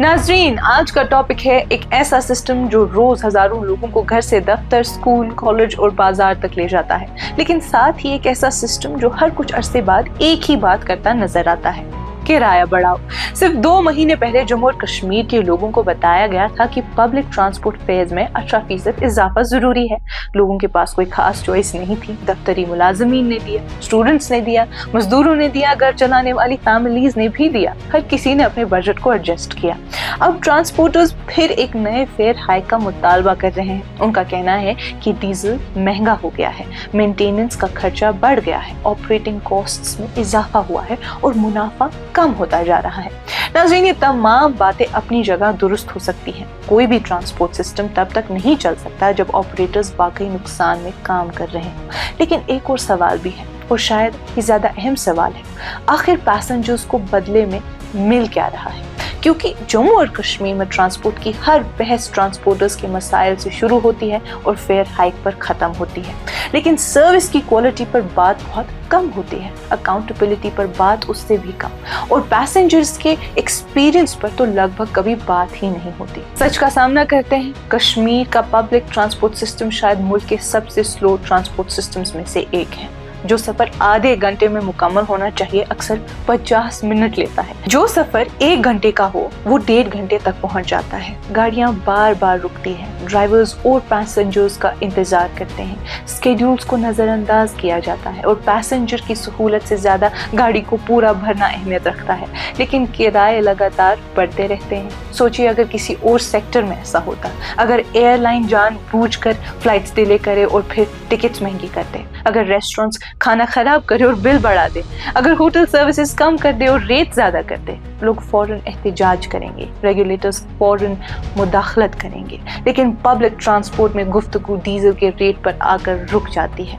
नाजरीन, आज का टॉपिक है एक ऐसा सिस्टम जो रोज हजारों लोगों को घर से दफ्तर, स्कूल, कॉलेज और बाजार तक ले जाता है, लेकिन साथ ही एक ऐसा सिस्टम जो हर कुछ अरसे बाद एक ही बात करता नजर आता है, किराया बढ़ाओ। सिर्फ 2 महीने पहले जम्मू और कश्मीर के लोगों को बताया गया था कि पब्लिक ट्रांसपोर्ट फेयर्स में 18% इजाफा जरूरी है। लोगों के पास कोई खास चॉइस नहीं थी। दफ्तरी मुलाजमीन ने दिया, स्टूडेंट्स ने दिया, मजदूरों ने दिया, घर चलाने वाली फैमिलीज ने भी दिया। हर किसी ने अपने बजट को एडजस्ट किया। अब ट्रांसपोर्टर्स फिर एक नए फेयर हाइक का मुतालबा कर रहे हैं। उनका कहना है कि डीजल महंगा हो गया है, मेंटेनेंस का खर्चा बढ़ गया है, ऑपरेटिंग कॉस्ट्स में इजाफा हुआ है और मुनाफा कम होता जा रहा है। नाज़रीन, ये तमाम बातें अपनी जगह दुरुस्त हो सकती हैं। कोई भी ट्रांसपोर्ट सिस्टम तब तक नहीं चल सकता जब ऑपरेटर्स वाकई नुकसान में काम कर रहे हैं। लेकिन एक और सवाल भी है, और शायद ये ज्यादा अहम सवाल है, आखिर पैसेंजर्स को बदले में मिल क्या रहा है? क्योंकि जम्मू और कश्मीर में ट्रांसपोर्ट की हर बहस ट्रांसपोर्टर्स के मसाइल से शुरू होती है और फेयर हाइक पर ख़त्म होती है, लेकिन सर्विस की क्वालिटी पर बात बहुत कम होती है, अकाउंटेबिलिटी पर बात उससे भी कम, और पैसेंजर्स के एक्सपीरियंस पर तो लगभग कभी बात ही नहीं होती। सच का सामना करते हैं, कश्मीर का पब्लिक ट्रांसपोर्ट सिस्टम शायद मुल्क के सबसे स्लो ट्रांसपोर्ट सिस्टम्स में से एक है। जो सफर आधे घंटे में मुकम्मल होना चाहिए अक्सर 50 मिनट लेता है। जो सफर 1 घंटे का हो वो 1.5 घंटे तक पहुंच जाता है। गाड़ियां बार बार रुकती हैं, ड्राइवर्स और पैसेंजर्स का इंतजार करते हैं, स्केड्यूल्स को नजरअंदाज किया जाता है और पैसेंजर की सहूलत से ज्यादा गाड़ी को पूरा भरना अहमियत रखता है। लेकिन किराए लगातार बढ़ते रहते हैं। सोचिए अगर किसी और सेक्टर में ऐसा होता, अगर एयरलाइन जानबूझकर फ्लाइट्स डिले करे और फिर टिकट्स महंगी कर दे, अगर रेस्टोरेंट्स खाना खराब करे और बिल बढ़ा दे, अगर होटल सर्विसेज कम कर दे और रेट ज्यादा कर दे, लोग फौरन एहतिजाज करेंगे, रेगुलेटर्स फौरन मुदाखलत करेंगे। लेकिन पब्लिक ट्रांसपोर्ट में गुफ्तगू डीजल के रेट पर आकर रुक जाती है।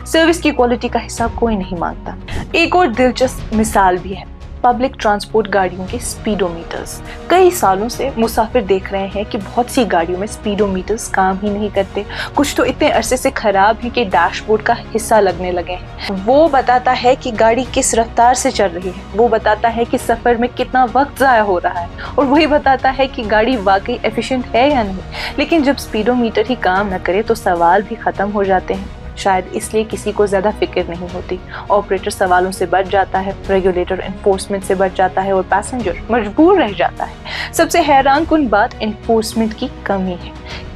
सर्विस की क्वालिटी का हिसाब कोई नहीं मांगता। एक और दिलचस्प मिसाल भी है, पब्लिक ट्रांसपोर्ट गाड़ियों के स्पीडोमीटर्स। कई सालों से मुसाफिर देख रहे हैं कि बहुत सी गाड़ियों में स्पीडोमीटर्स काम ही नहीं करते। कुछ तो इतने अरसे से खराब हैं कि डैशबोर्ड का हिस्सा लगने लगे हैं। वो बताता है कि गाड़ी किस रफ्तार से चल रही है, वो बताता है कि सफर में कितना वक्त जाया हो रहा है, और वही बताता है कि गाड़ी वाकई एफिशिएंट है या नहीं। लेकिन जब स्पीडोमीटर ही काम न करे तो सवाल भी खत्म हो जाते हैं। शायद इसलिए किसी को ज्यादा फिक्र नहीं होती। ऑपरेटर सवालों से बच जाता है, रेगुलेटर एनफोर्समेंट से बच जाता है और पैसेंजर मजबूर रह जाता है। सबसे हैरान कुन बात एनफोर्समेंट की कमी है।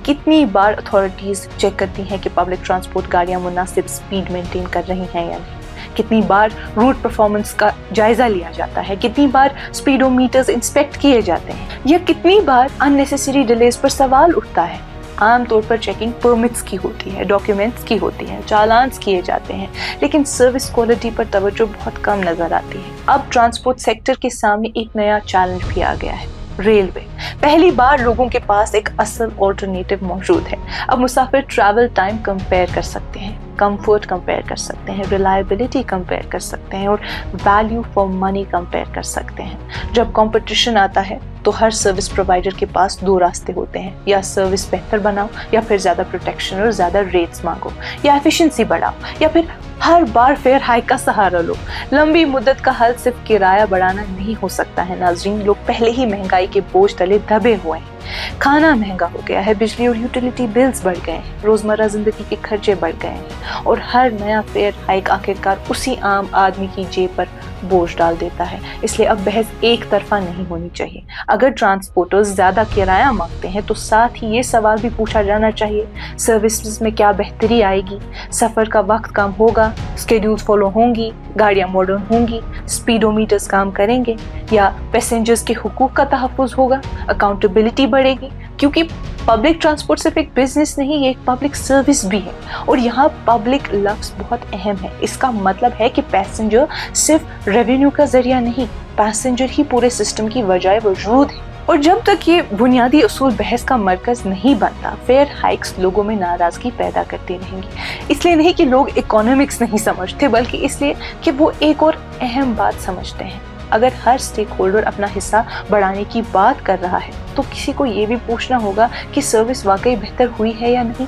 कितनी बार अथॉरिटीज चेक करती हैं कि पब्लिक ट्रांसपोर्ट गाड़ियां मुनासिब स्पीड मेंटेन कर रही हैं या नहीं? कितनी बार रूट परफॉर्मेंस का जायजा लिया जाता है? कितनी बार स्पीडोमीटर्स इंस्पेक्ट किए जाते हैं? या कितनी बार अननेसेसरी डिलेज पर सवाल उठता है? आमतौर पर चेकिंग परमिट्स की होती है, डॉक्यूमेंट्स की होती है, चालान्स किए जाते हैं, लेकिन सर्विस क्वालिटी पर तवज्जो बहुत कम नजर आती है। अब ट्रांसपोर्ट सेक्टर के सामने एक नया चैलेंज भी आ गया है, रेलवे। पहली बार लोगों के पास एक असल ऑल्टरनेटिव मौजूद है। अब मुसाफिर ट्रैवल टाइम कंपेयर कर सकते हैं, कंफर्ट कंपेयर कर सकते हैं, रिलायबिलिटी कंपेयर कर सकते हैं और वैल्यू फॉर मनी कंपेयर कर सकते हैं। जब कंपटीशन आता है तो हर सर्विस प्रोवाइडर के पास 2 रास्ते होते हैं, या सर्विस बेहतर बनाओ या फिर ज्यादा प्रोटेक्शन और ज्यादा रेट्स मांगो, या एफिशिएंसी बढ़ाओ या फिर हर बार फेयर हाइक का सहारा लो। लंबी मुद्दत का हल सिर्फ किराया बढ़ाना नहीं हो सकता है नाज़रीन। लोग पहले ही महंगाई के बोझ तले दबे हुए हैं। खाना महंगा हो गया है, बिजली और यूटिलिटी बिल्स बढ़ गए हैं, रोजमर्रा जिंदगी के खर्चे बढ़ गए हैं, और हर नया फेयर हाइक आखिरकार उसी आम आदमी की जेब पर बोझ डाल देता है। इसलिए अब बहस एक तरफा नहीं होनी चाहिए। अगर ट्रांसपोर्टर्स ज्यादा किराया मांगते हैं तो साथ ही ये सवाल भी पूछा जाना चाहिए, सर्विसेज में क्या बेहतरी आएगी? सफर का वक्त कम होगा, स्केड्यूल्स फॉलो होंगी, गाड़ियां मॉडर्न होंगी, स्पीडोमीटर्स काम करेंगे, या पैसेंजर्स के हुकूक का तहफ़्फ़ुज़ होगा, अकाउंटेबिलिटी बढ़ेगी? क्योंकि पब्लिक ट्रांसपोर्ट सिर्फ एक बिजनेस नहीं, ये एक पब्लिक सर्विस भी है। और यहाँ पब्लिक लफ्ज़ बहुत अहम है। इसका मतलब है कि पैसेंजर सिर्फ रेवेन्यू का जरिया नहीं, पैसेंजर ही पूरे सिस्टम की वजह वजूद है। और जब तक ये बुनियादी उसूल बहस का मरकज नहीं बनता, फेयर हाइक्स लोगों में नाराजगी पैदा करती रहेंगी। इसलिए नहीं कि लोग इकोनॉमिक्स नहीं समझते, बल्कि इसलिए कि वो एक और अहम बात समझते हैं। अगर हर स्टेक होल्डर अपना हिस्सा बढ़ाने की बात कर रहा है तो किसी को ये भी पूछना होगा कि सर्विस वाकई बेहतर हुई है या नहीं।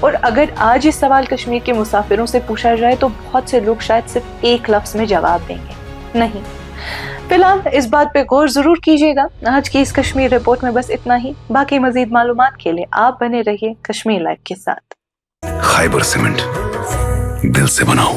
और अगर आज ये सवाल कश्मीर के मुसाफिरों से पूछा जाए तो बहुत से लोग शायद सिर्फ एक लफ्ज में जवाब देंगे, नहीं। فی الحال اس بات پہ غور ضرور کیجیے گا. آج کی اس کشمیر رپورٹ میں بس اتنا ہی. باقی مزید معلومات کے لیے آپ بنے رہیے کشمیر لائف کے ساتھ. خیبر سیمنٹ دل سے بناؤ.